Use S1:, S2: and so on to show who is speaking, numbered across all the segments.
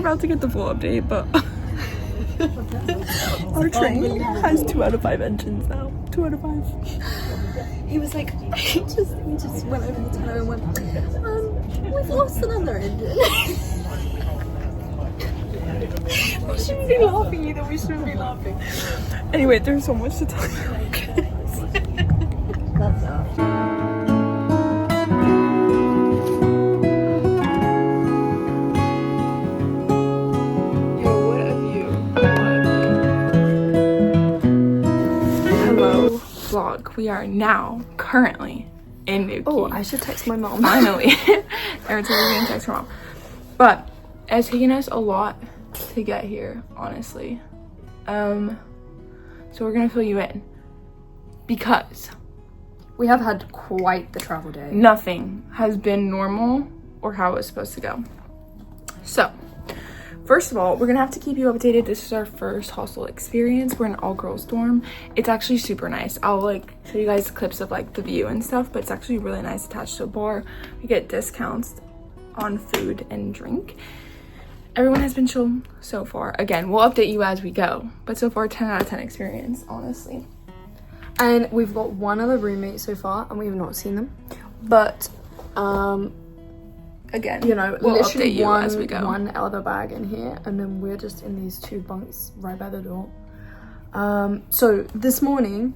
S1: about to get the full update, but our train has 2 out of 5 engines now. 2 out of 5.
S2: He was like, he just went over the tunnel and went, we've lost another engine. We shouldn't be laughing either. We shouldn't be laughing.
S1: Anyway, there's so much to tell you.
S2: That's all.
S1: Vlog. We are now currently in Newquay.
S2: Oh, I should text my mom.
S1: Finally. Every time we're gonna text her mom. But it's taken us a lot to get here, honestly. So we're gonna fill you in because
S2: we have had quite the travel day.
S1: Nothing has been normal or how it was supposed to go. So first of all, we're gonna have to keep you updated. This is our first hostel experience. We're in an all-girls dorm. It's actually super nice. I'll like show you guys clips of like the view and stuff, but it's actually really nice, attached to a bar. We get discounts on food and drink. Everyone has been chill so far. Again, we'll update you as we go, but so far 10 out of 10 experience, honestly.
S2: And we've got one other roommate so far, and we have not seen them. But
S1: again,
S2: you know,
S1: we'll
S2: literally
S1: update you as we go.
S2: one other bag in here, and then we're just in these 2 bunks right by the door. So this morning,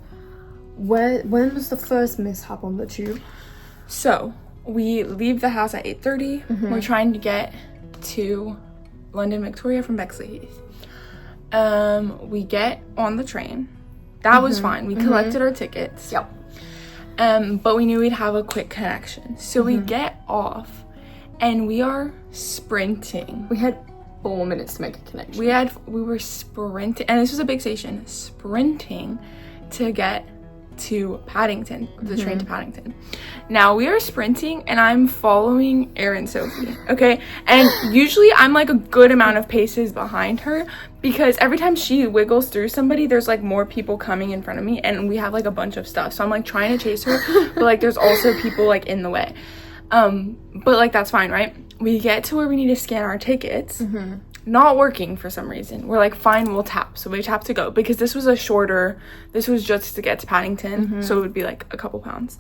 S2: when was the first mishap on the tube?
S1: So we leave the house at 8:30. We're trying to get to London Victoria from Bexley Heath. We get on the train. That was fine. We collected our tickets.
S2: Yep.
S1: But we knew we'd have a quick connection. So we get off and we are sprinting.
S2: We had 4 minutes to make a connection.
S1: We were sprinting, and this was a big station, sprinting to get to Paddington, the train to Paddington. Now we are sprinting and I'm following Erin Sophie, okay? And usually I'm like a good amount of paces behind her because every time she wiggles through somebody, there's like more people coming in front of me and we have like a bunch of stuff. So I'm like trying to chase her, but like there's also people like in the way. But like that's fine, right? We get to where we need to scan our tickets. Not working for some reason. We're like, fine, we'll tap. So we tap to go because this was this was just to get to Paddington. So it would be like a couple pounds.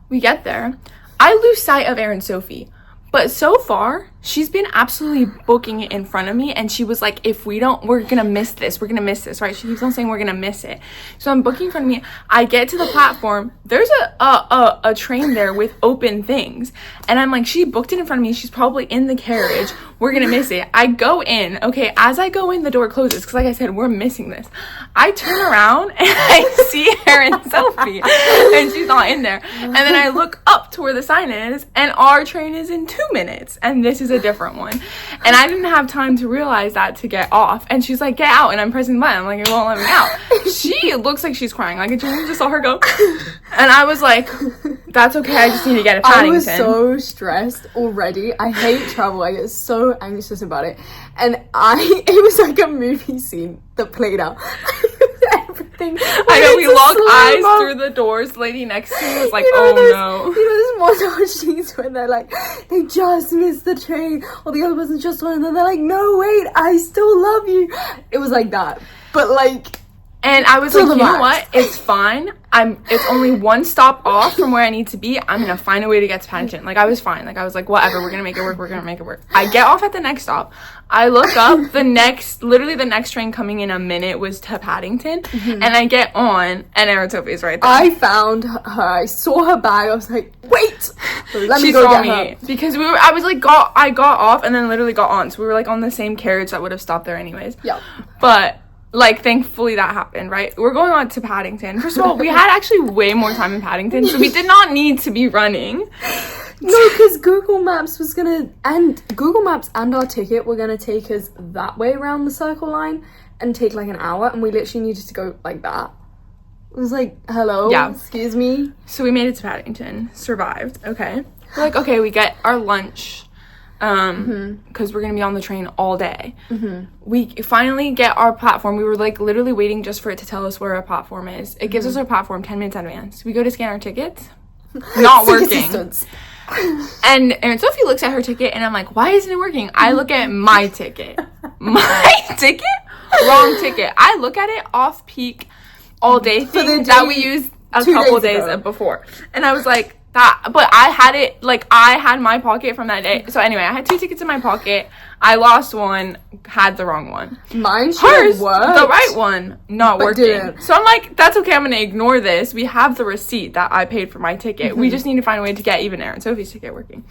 S1: We get there. I lose sight of Erin Sophie. But so far, she's been absolutely booking it in front of me. And she was like, if we don't, we're going to miss this. We're going to miss this, right? She keeps on saying we're going to miss it. So I'm booking in front of me. I get to the platform. There's a train there with open things. And I'm like, she booked it in front of me. She's probably in the carriage. We're going to miss it. I go in. Okay, as I go in, the door closes. Because like I said, we're missing this. I turn around and I see Erin Sophie. And she's not in there. And then I look up to where the sign is. And our train is in 2 minutes. And this is a different one. And I didn't have time to realize that to get off. And she's like, get out. And I'm pressing the button. I'm like, it won't let me out. She looks like she's crying. Like I just saw her go. And I was like, that's okay. I just need to get to Paddington.
S2: I was so stressed already. I hate travel. I get so anxious about it. And it was like a movie scene that played out. Everything.
S1: I know, we locked eyes through the doors. The lady next to me was like, oh no.
S2: You know, this montage scenes when they're like, they just missed the train, or the other person just won, and then they're like, no, wait, I still love you. It was like that. But like,
S1: and I was like, you know what? It's fine. It's only 1 stop off from where I need to be. I'm gonna find a way to get to Paddington. Like I was fine. Like I was like, whatever, we're gonna make it work. We're gonna make it work. I get off at the next stop. I look up. Literally the next train coming in a minute was to Paddington, and I get on, and Erin Sophie is right there.
S2: I found her. I saw her bag. I was like, wait, let me
S1: she
S2: go
S1: saw
S2: get her.
S1: Because I got off and then literally got on. So we were like on the same carriage that would have stopped there anyways.
S2: Yeah.
S1: But like thankfully that happened, right? We're going on to Paddington. First of all, we had actually way more time in Paddington, so we did not need to be running.
S2: No, because Google Maps and our ticket were gonna take us that way around the circle line and take like an hour, and we literally needed to go like that. It was like, hello,
S1: yeah,
S2: excuse me.
S1: So we made it to Paddington, survived. Okay, we're like, okay, we get our lunch. Because we're gonna be on the train all day. We finally get our platform. We were like literally waiting just for it to tell us where our platform is. It gives us our platform 10 minutes in advance. We go to scan our tickets. not
S2: Seek
S1: working.
S2: assistance.
S1: And Sophie looks at her ticket, and I'm like, why isn't it working? I look at my ticket. My ticket? Wrong ticket. I look at it off peak all day thing that we used a couple days before. And I was like, that, but I had it, like, I had my pocket from that day. So anyway, I had 2 tickets in my pocket. I lost one, had the wrong one.
S2: Mine
S1: Hers,
S2: worked,
S1: the right one, not working.
S2: Didn't.
S1: So I'm like, that's okay, I'm gonna ignore this. We have the receipt that I paid for my ticket. We just need to find a way to get even Aaron and Sophie's ticket working.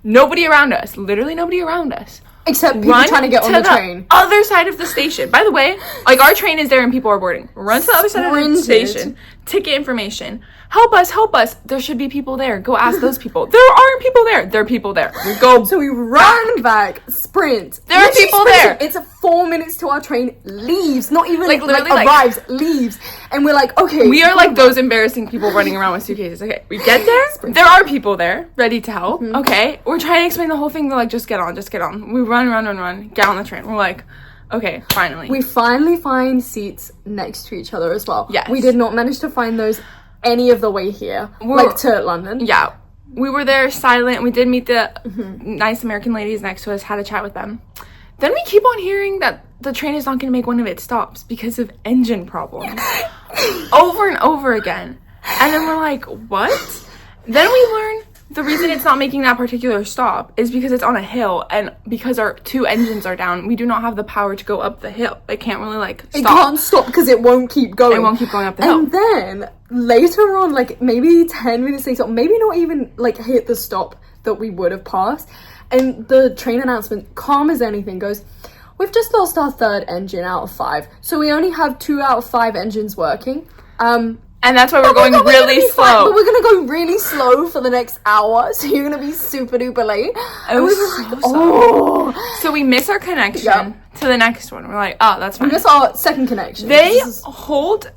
S1: Nobody around us, literally nobody around us.
S2: Except people trying to get on the train.
S1: Other side of the station. By the way, like, our train is there and people are boarding. Run to the other side of the station. Ticket information. Help us, help us. There should be people there. Go ask those people. There aren't people there. There are people there. We go.
S2: So we run back, sprint.
S1: There are people there.
S2: It's 4 minutes to our train leaves. Not even
S1: like literally
S2: arrives, leaves. And we're like, okay.
S1: We are like those embarrassing people running around with suitcases. Okay, we get there. There are people there ready to help. Okay, we're trying to explain the whole thing. They're like, just get on, just get on. We run, get on the train. We're like, okay, finally.
S2: We finally find seats next to each other as well.
S1: Yes.
S2: We did not manage to find those any of the way here, like to London.
S1: Yeah. We were there silent. We did meet the nice American ladies next to us, had a chat with them. Then we keep on hearing that the train is not going to make one of its stops because of engine problems. Over and over again. And then we're like, what? Then we learn the reason it's not making that particular stop is because it's on a hill, and because our 2 engines are down, we do not have the power to go up the hill. It can't really, like, stop.
S2: It can't stop because it won't keep going.
S1: It won't keep going up the hill.
S2: And then, later on, like, maybe 10 minutes later, maybe not even, like, hit the stop that we would have passed, and the train announcement, calm as anything, goes, we've just lost our 3rd engine out of 5, so we only have 2 out of 5 engines working.
S1: And that's why we're going really slow.
S2: Fine, but we're gonna go really slow for the next hour, so you're gonna be super duper late.
S1: And we were like, oh. So we miss our connection to the next one. We're like, oh, that's fine.
S2: We miss our second connection.
S1: They hold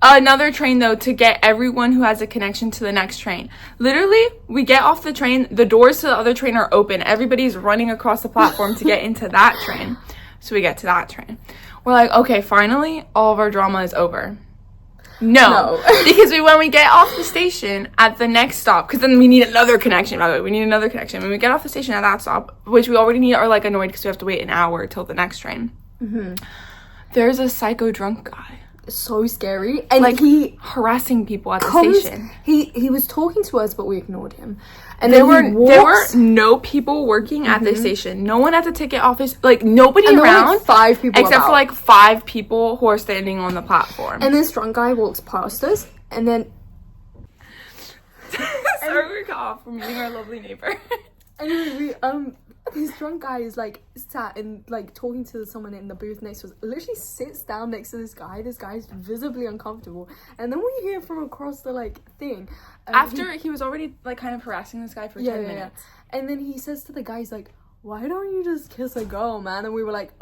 S1: another train, though, to get everyone who has a connection to the next train. Literally, we get off the train, the doors to the other train are open. Everybody's running across the platform to get into that train. So we get to that train. We're like, okay, finally, all of our drama is over. No. Because when we get off the station at the next stop, because then we need another connection, by the way, we need another connection. When we get off the station at that stop, which we already need, are, like, annoyed because we have to wait an hour till the next train. There's a psycho drunk guy.
S2: So scary. And
S1: like,
S2: he
S1: harassing people at the station.
S2: He was talking to us, but we ignored him. And
S1: there were no people working at the station. No one at the ticket office. Like, nobody
S2: and
S1: around.
S2: Like 5 people
S1: except for like 5 people who are standing on the platform.
S2: And this drunk guy walks past us, and then
S1: sorry, we got off. We're meeting our lovely neighbor.
S2: Anyway, this drunk guy is like sat and like talking to someone in the booth next to us. Literally sits down next to this guy. This guy's visibly uncomfortable, and then we hear from across the like thing.
S1: After he was already like kind of harassing this guy for 10 minutes,
S2: and then he says to the guy, he's like, "Why don't you just kiss a girl, man?" And we were like,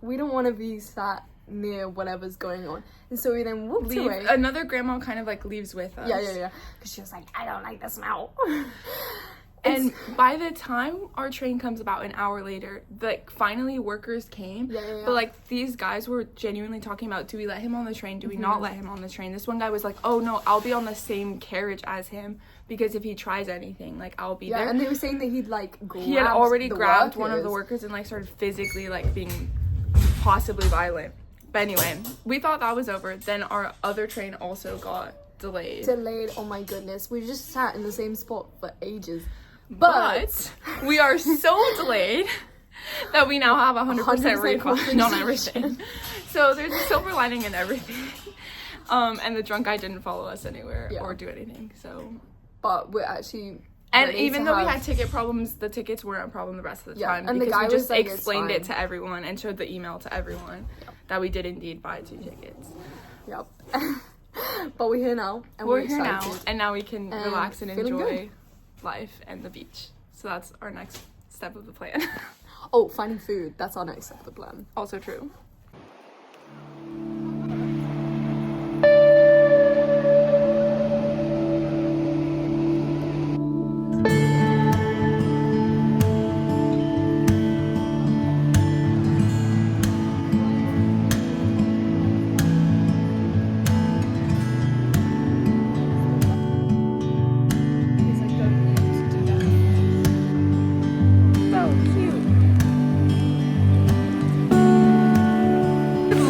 S2: we don't want to be sat near whatever's going on. And so we then walked away.
S1: Another grandma kind of like leaves with us.
S2: Yeah. Because she was like, "I don't like the smell."
S1: And by the time our train comes about an hour later, like, finally workers came.
S2: Yeah.
S1: But, like, these guys were genuinely talking about, do we let him on the train? Do we not let him on the train? This one guy was like, oh, no, I'll be on the same carriage as him because if he tries anything, like, I'll be there.
S2: Yeah, and they were saying that he had
S1: already grabbed one of the workers and, like, started physically, like, being possibly violent. But anyway, we thought that was over. Then our other train also got delayed.
S2: Oh my goodness. We just sat in the same spot for ages.
S1: But we are so delayed that we now have 100% refund on everything. So there's a silver lining in everything. And the drunk guy didn't follow us anywhere or do anything. So,
S2: but we're actually.
S1: And even though we had ticket problems, the tickets weren't a problem the rest of the time.
S2: And
S1: because
S2: the guy
S1: we just
S2: like,
S1: explained it to everyone and showed the email to everyone that we did indeed buy 2 tickets.
S2: Yep. But we're here now. And
S1: we're here now. And now we can relax and enjoy life and the beach. So that's our next step of the plan.
S2: Oh, finding food. That's our next step of the plan.
S1: Also true.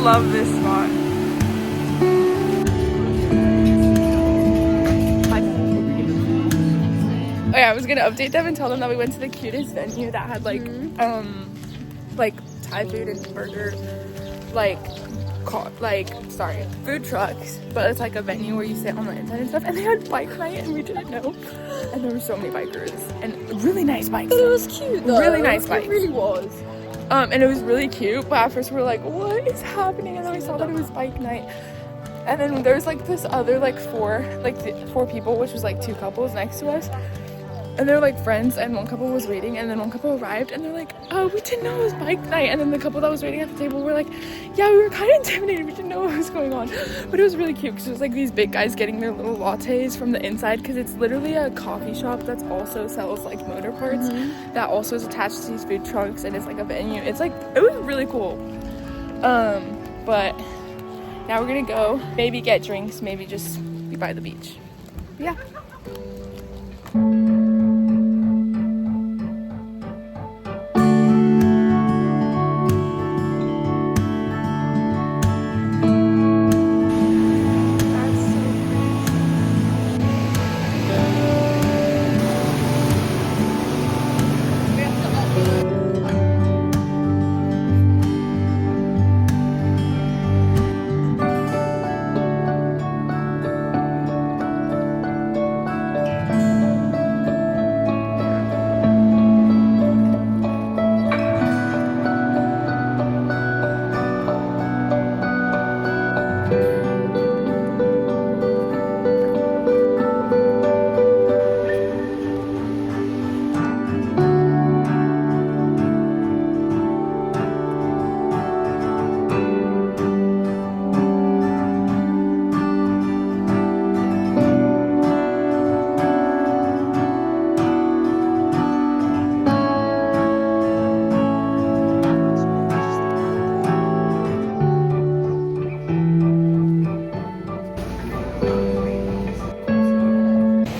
S1: love this spot. Oh yeah, I was gonna update them and tell them that we went to the cutest venue that had like Thai food and burger, food trucks, but it's like a venue where you sit on the inside and stuff, and they had bike night and we didn't know, and there were so many bikers and really nice bikes.
S2: But it was cute though.
S1: Really nice bikes.
S2: It really was.
S1: And it was really cute, but at first we were like, what is happening? And then we saw that it was bike night. And then there was like this other four people, which was like 2 couples next to us. And they're like friends, and one couple was waiting, and then one couple arrived, and they're like, oh, we didn't know it was bike night. And then the couple that was waiting at the table were like, yeah, we were kind of intimidated, we didn't know what was going on. But it was really cute because it was like these big guys getting their little lattes from the inside, because it's literally a coffee shop that also sells like motor parts that also is attached to these food trucks, and it's like a venue. It's like, it was really cool. But now we're gonna go maybe get drinks, maybe just be by the beach. Yeah.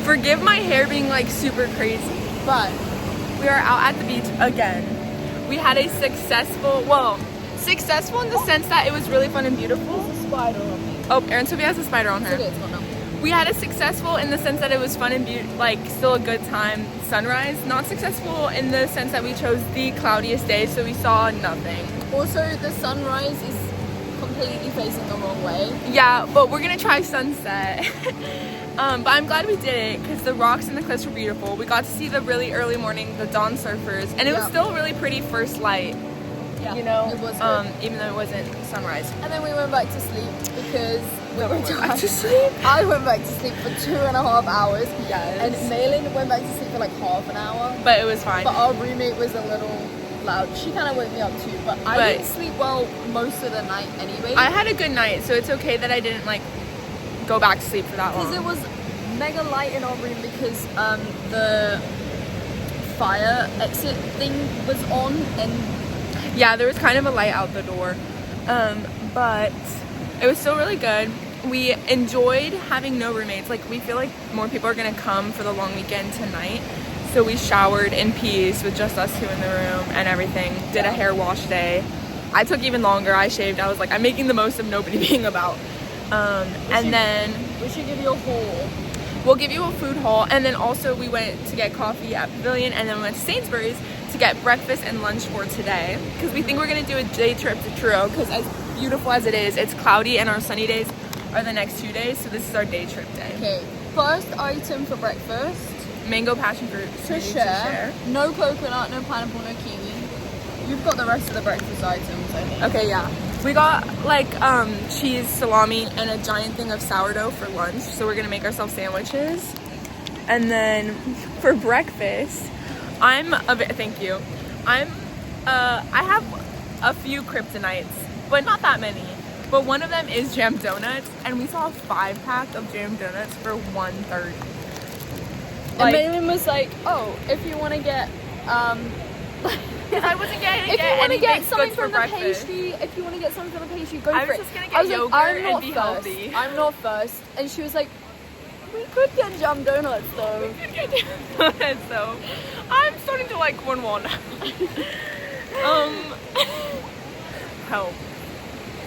S1: Forgive my hair being like super crazy, but we are out at the beach again. We had a successful in the sense that it was really fun and beautiful.
S2: There's a spider on me.
S1: Oh, Erin Sophia has a spider on her.
S2: It's okay, it's not now.
S1: We had a successful in the sense that it was fun and still a good time sunrise. Not successful in the sense that we chose the cloudiest day, so we saw nothing.
S2: Also, the sunrise is completely facing the wrong way.
S1: Yeah, but we're gonna try sunset. But I'm glad we did it because the rocks and the cliffs were beautiful. We got to see the really early morning, the dawn surfers, and it was still really pretty first light.
S2: Yeah,
S1: you know,
S2: it was good.
S1: even though it wasn't sunrise.
S2: And then we went back to sleep because we were tired.
S1: Back to sleep.
S2: I went back to sleep for 2.5 hours.
S1: Yes.
S2: And Maylin went back to sleep for like half an hour.
S1: But it was fine.
S2: But our roommate was a little loud. She kind of woke me up too. But I didn't sleep well most of the night anyway.
S1: I had a good night, so it's okay that I didn't like go back to sleep for that long.
S2: Because it was mega light in our room because the fire exit thing was on, and
S1: yeah, there was kind of a light out the door, but it was still really good. We enjoyed having no roommates. Like, we feel like more people are gonna come for the long weekend tonight, so we showered in peace with just us 2 in the room and everything. Did a hair wash day. I took even longer. I shaved. I was like, I'm making the most of nobody being about. Then
S2: we should give you a haul.
S1: We'll give you a food haul, and then also we went to get coffee at Pavilion, and then we went to Sainsbury's to get breakfast and lunch for today, because we think we're gonna do a day trip to Truro, because as beautiful as it is, it's cloudy, and our sunny days are the next 2 days, so this is our day trip day.
S2: Okay, first item for breakfast.
S1: Mango passion fruit
S2: To share. No coconut, no pineapple, no kiwi. You've got the rest of the breakfast items, I think.
S1: Okay, yeah. We got like cheese, salami, and a giant thing of sourdough for lunch. So we're gonna make ourselves sandwiches. And then for breakfast, I have a few kryptonites, but not that many. But one of them is jam donuts, and we saw a 5-pack of jam donuts for $1.30.
S2: And Maylin was like, "Oh, if you want to get
S1: Because I wasn't getting
S2: if you want to get something
S1: for
S2: from the
S1: breakfast.
S2: pastry, if you want to get something from the pastry, go
S1: I
S2: for
S1: was
S2: it.
S1: just gonna get yogurt and be healthy.
S2: I'm not first. And she was like, we could get jam donuts though.
S1: We could get jam donuts though. I'm starting to like cornwall now. Help.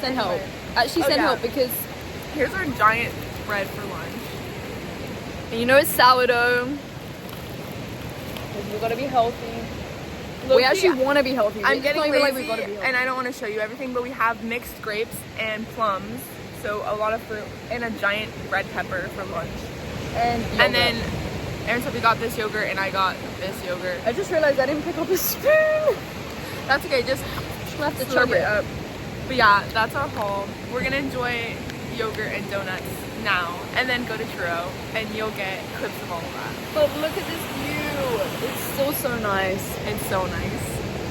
S2: send help. Actually, send help because
S1: here's our giant bread for lunch.
S2: and you know it's sourdough. We gotta be healthy. We actually want to be healthy.
S1: I'm getting lazy,
S2: like we gotta be healthy.
S1: and I don't want to show you everything, but we have mixed grapes and plums, so a lot of fruit, and a giant red pepper for lunch. And then Aaron said we got this yogurt, and I got this yogurt.
S2: I just realized I didn't pick up a spoon.
S1: That's okay, just
S2: We'll have to
S1: slurp
S2: chug
S1: it up. But yeah, that's our haul. We're gonna enjoy yogurt and donuts now, and then go to Truro, and you'll get clips of all of that.
S2: But look at this view. It's still so nice.
S1: It's so nice.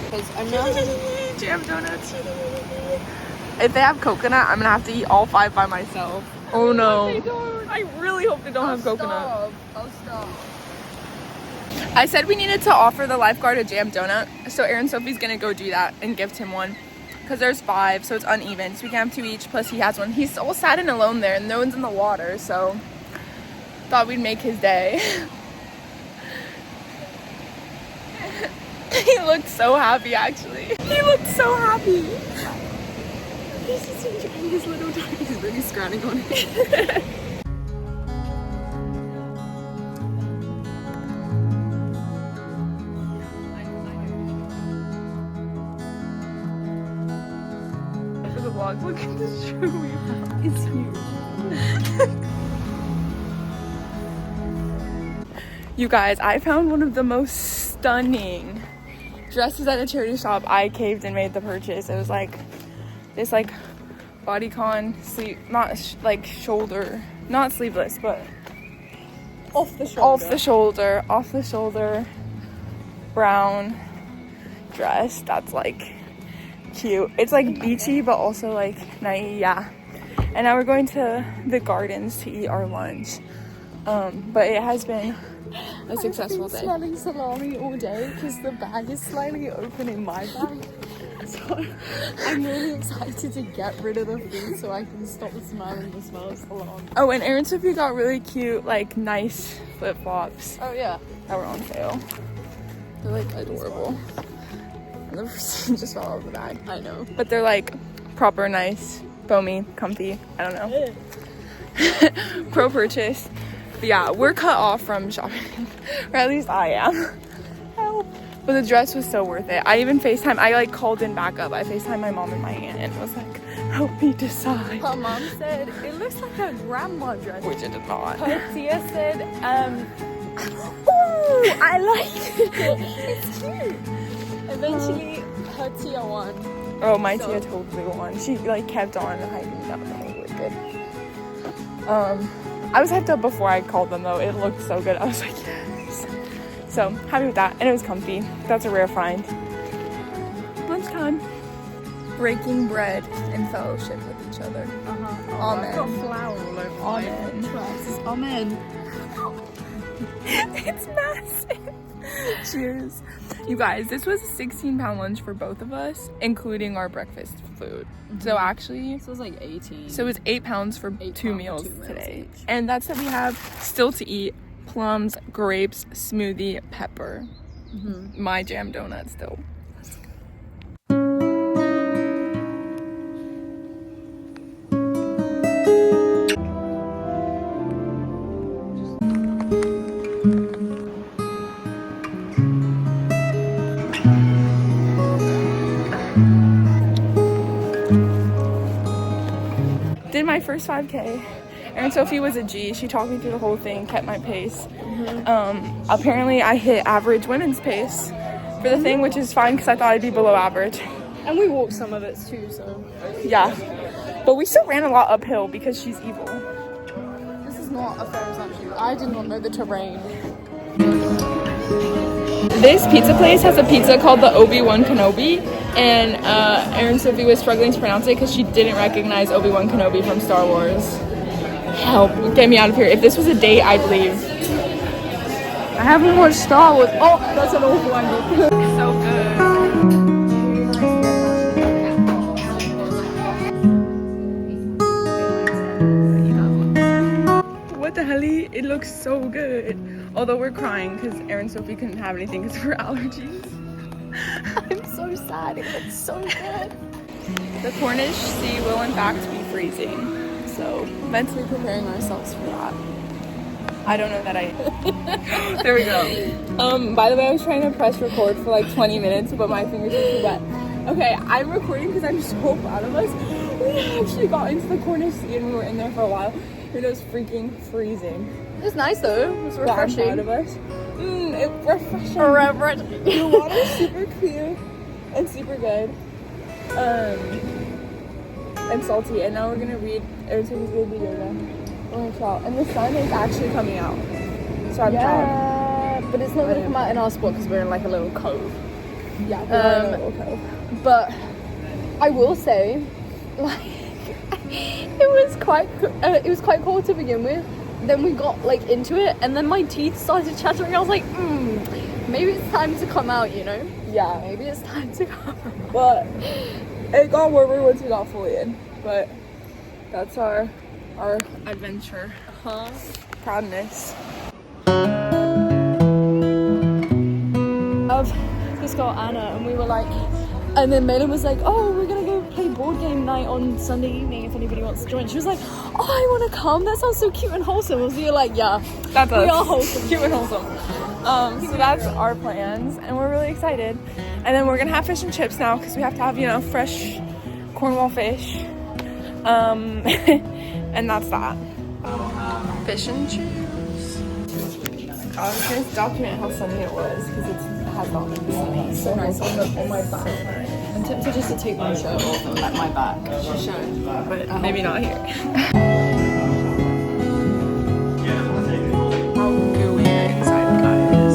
S2: Because I know
S1: jam donuts. If they have coconut, I'm gonna have to eat all 5 by myself. Oh no.
S2: they don't.
S1: I really hope they don't have coconut.
S2: I'll stop.
S1: I said we needed to offer the lifeguard a jam donut, so Aaron Sophie's gonna go do that and gift him one. Because there's 5, so it's uneven, so we can have 2 each, plus he has one. He's all sad and alone there, and no one's in the water, so thought we'd make his day. He looked so happy, actually. He looked so happy.
S2: He's just enjoying his little time. He's really scratching on it.
S1: For the vlog, look at this shoe we found.
S2: It's huge.
S1: You guys, I found one of the most stunning dresses at a charity shop. I caved and made the purchase. It was like this bodycon sleeve, not shoulder, not sleeveless, but
S2: Off the shoulder
S1: brown dress that's cute. It's beachy but also nice. Yeah. And now we're going to the gardens to eat our lunch. But it has been a successful day.
S2: I've been smelling salami all day because the bag is slightly open in my bag. So I'm really excited to get rid of the food so I can stop smelling the smell of salami.
S1: Oh, and Aaron Sophie got really cute, nice flip-flops
S2: Oh yeah.
S1: that were on sale. They're adorable. And the receipt just fell out of the bag.
S2: I know.
S1: But they're proper nice, foamy, comfy. I don't know. Pro purchase. But yeah, we're cut off from shopping. Or at least I am. Help. But the dress was so worth it. I even FaceTime. I called in backup. I FaceTime my mom and my aunt and was help me decide.
S2: Her mom said it looks like a grandma dress.
S1: Which it did not.
S2: Her tia said,
S1: Ooh, I like it.
S2: it's cute. Eventually, her tia won.
S1: Oh, my tia totally won. She kept on hyping up. That was really good. I was hyped up before I called them though. It looked so good. I was yes. So happy with that, and it was comfy. That's a rare find. Lunchtime. Breaking bread in fellowship with each other. Amen.
S2: I've got flour all over
S1: Amen.
S2: my dress. Amen.
S1: It's massive. Cheers. You guys, this was a 16-pound lunch for both of us, including our breakfast food. So actually,
S2: This was 18.
S1: so it was 8 pounds for 2
S2: £8 for
S1: meals
S2: 2 meals
S1: today.
S2: each.
S1: And that's what we have still to eat: plums, grapes, smoothie, pepper. My jam donut still. Did my first 5K. Erin Sophie was a G. She talked me through the whole thing, kept my pace. Apparently I hit average women's pace for the thing, which is fine because I thought I'd be below average.
S2: And we walked some of it too, so.
S1: Yeah. But we still ran a lot uphill because she's evil.
S2: This is not a fair assumption. I did not know the terrain.
S1: This pizza place has a pizza called the Obi-Wan Kenobi, and Erin Sophie was struggling to pronounce it because she didn't recognize Obi-Wan Kenobi from Star Wars. Help, get me out of here. If this was a date, I'd leave.
S2: I haven't watched Star Wars. Oh, that's an awful idea.
S1: So good. What the hell? It looks so good. Although we're crying because Erin Sophie couldn't have anything because of her allergies.
S2: I'm so sad. It looks so good.
S1: The Cornish sea will in fact be freezing. So mentally preparing ourselves for that. I don't know that I... There we go. By the way, I was trying to press record for like 20 minutes, but my fingers were too wet. Okay, I'm recording because I'm so proud of us. We actually got into the Cornish sea and we were in there for a while. It was freaking freezing.
S2: It was nice though. It was refreshing.
S1: I'm proud of us. It's refreshing. The water's super clear and super good. And salty. And now we're gonna read Airtaker's Baby Yoda. And the sun is actually coming out. So I'm proud.
S2: But it's not gonna come out in our spot because we're in like a little cove.
S1: Yeah, we're in a little cove.
S2: But I will say, like, it was quite cold to begin with. Then we got like into it, and then my teeth started chattering. I was like, maybe it's time to come out, you know?
S1: Yeah,
S2: maybe it's time to come out.
S1: But it got warmer once we got fully in. But that's our adventure. Proudness.
S2: Of this girl Anna, and we were like, and then Maylin was like, oh, we're gonna go play board game night on Sunday evening if anybody wants to join. She was like, oh, I want to come, that sounds so cute and wholesome. And we were like, yeah,
S1: that's us.
S2: We are wholesome.
S1: Cute and wholesome. So that's our plans, and we're really excited. And then we're gonna have fish and chips now because we have to have, you know, fresh Cornwall fish. And that's that. Fish and chips. I was gonna document how sunny it was because it has not been sunny.
S2: So nice on my back. I'm tempted just to take my shirt off and like my back. Sure.
S1: But maybe not here. How gooey the inside is.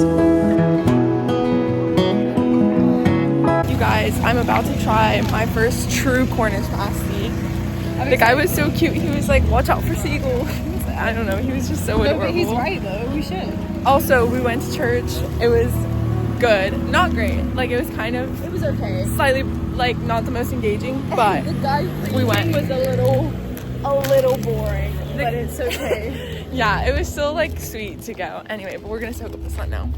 S1: You guys, I'm about to try my first true Cornish pasty. The guy was so cute. He was like, watch out for seagulls. I don't know. He was just so adorable.
S2: But he's right though. We should.
S1: Also, we went to church. It was good. Not great. Like, it was kind of...
S2: It was okay.
S1: Slightly, like, not the most engaging, but
S2: the guy
S1: we went.
S2: Was a little boring, but it's okay.
S1: Yeah, it was still, like, sweet to go. Anyway, but we're gonna soak up the sun now.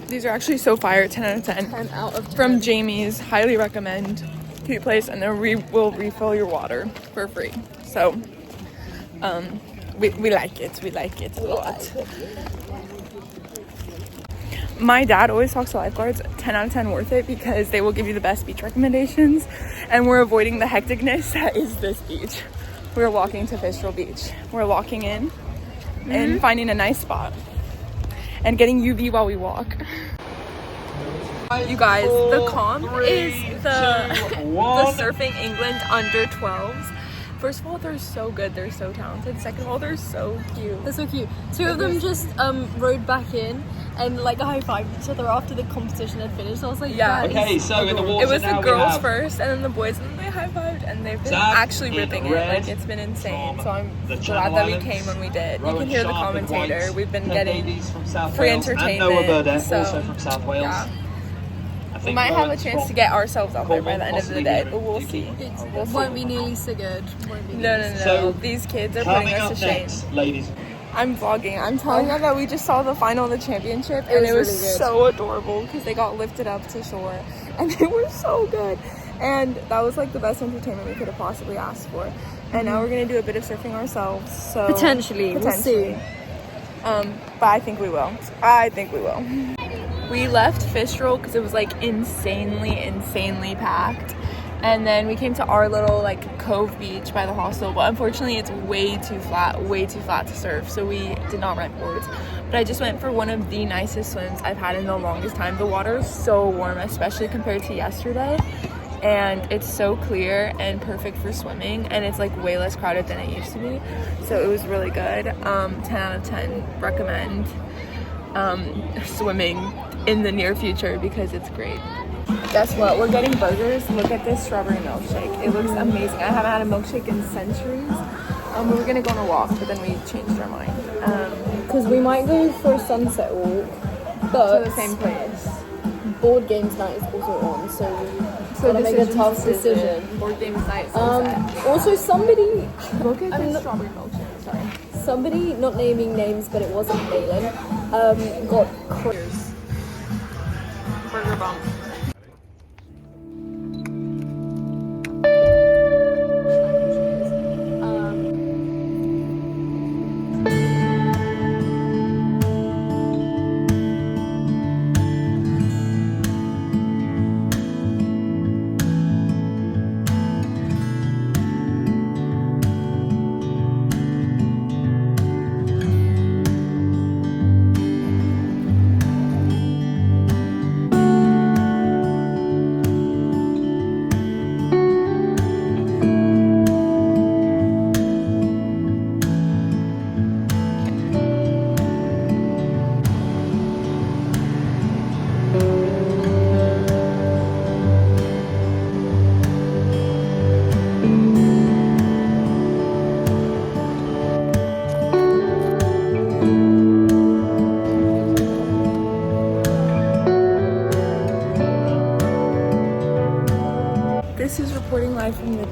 S1: These are actually so fire. 10 out of 10.
S2: 10 out of 10.
S1: From Jamie's. Highly recommend. Cute place, and then we will refill your water for free. So, we like it. We like it a lot. My dad always talks to lifeguards. 10 out of 10 worth it because they will give you the best beach recommendations, and we're avoiding the hecticness that is this beach. We're walking to Fistral Beach. We're walking in and finding a nice spot and getting UV while we walk. You guys, the comp is the Surfing England under 12s. First of all, they're so good. They're so talented. Second of all, they're so cute.
S2: They're so cute. Two of them just rode back in and like high-fived each other after the competition had finished. I was like,
S1: yeah.
S3: Okay, so in the water
S1: it was
S3: now
S1: the girls
S3: have...
S1: first, and then the boys, and then they high-fived, and they've been
S3: Zach
S1: actually ripping it. Like, it's been insane. So I'm glad that we came when we did. You can hear the commentator. We've been getting free entertainment. So,
S3: also from South Wales.
S1: Yeah. We might have a chance to get ourselves out there by the end of the day, but we'll see.
S2: It won't be nearly so good.
S1: No.
S3: So,
S1: these kids are putting us to shame.
S3: Next, ladies.
S1: I'm vlogging. I'm telling you that we just saw the final of the championship, and it was really so adorable because they got lifted up to shore, and they were so good. And that was like the best entertainment we could have possibly asked for. And now we're gonna do a bit of surfing ourselves. So
S2: potentially. We'll see.
S1: But I think we will. We left Fistral because it was like insanely packed, and then we came to our little like cove beach by the hostel, but unfortunately it's way too flat to surf, so we did not rent boards. But I just went for one of the nicest swims I've had in the longest time. The water is so warm, especially compared to yesterday, and it's so clear and perfect for swimming, and it's like way less crowded than it used to be, so it was really good. 10 out of 10 recommend swimming in the near future because it's great. Guess what? We're getting burgers. Look at this strawberry milkshake. It looks amazing. I haven't had a milkshake in centuries. We were gonna go on a walk, but then we changed our mind.
S2: Because we might go for a sunset walk, but
S1: to the same place.
S2: Board games night is also on, so we gotta make a tough decision.
S1: Board games night. Sunset.
S2: Also, somebody
S1: Look at this strawberry milkshake. Sorry.
S2: Somebody, not naming names, but it wasn't Maylin, got creds.
S1: Burger bump.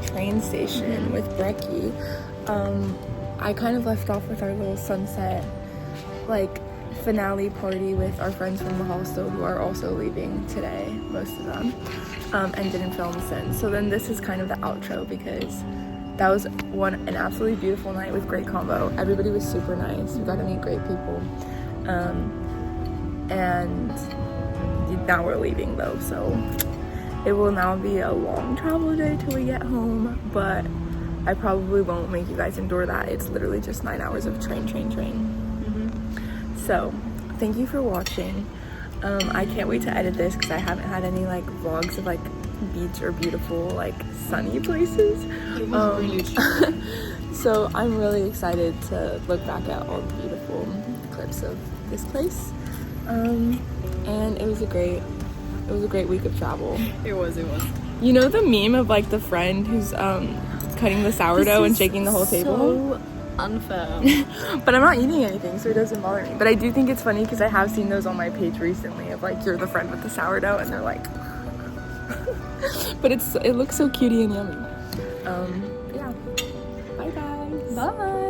S1: train station with Brecky. I kind of left off with our little sunset, like, finale party with our friends from the hostel who are also leaving today, most of them, and didn't film since. So then this is kind of the outro because that was an absolutely beautiful night with great combo. Everybody was super nice. We got to meet great people. And now we're leaving though, so it will now be a long travel day till we get home, but I probably won't make you guys endure that. It's literally just 9 hours of train. So thank you for watching. I can't wait to edit this because I haven't had any like vlogs of like beach or beautiful like sunny places.
S2: It was really true.
S1: So I'm really excited to look back at all the beautiful clips of this place. And it was a great week of travel.
S2: It was.
S1: You know the meme of like the friend who's cutting the sourdough and shaking the whole table?
S2: So unfair.
S1: But I'm not eating anything, so it doesn't bother me. But I do think it's funny because I have seen those on my page recently of like, you're the friend with the sourdough, and they're like but it looks so cutie and yummy. Yeah. Bye guys.
S2: Bye.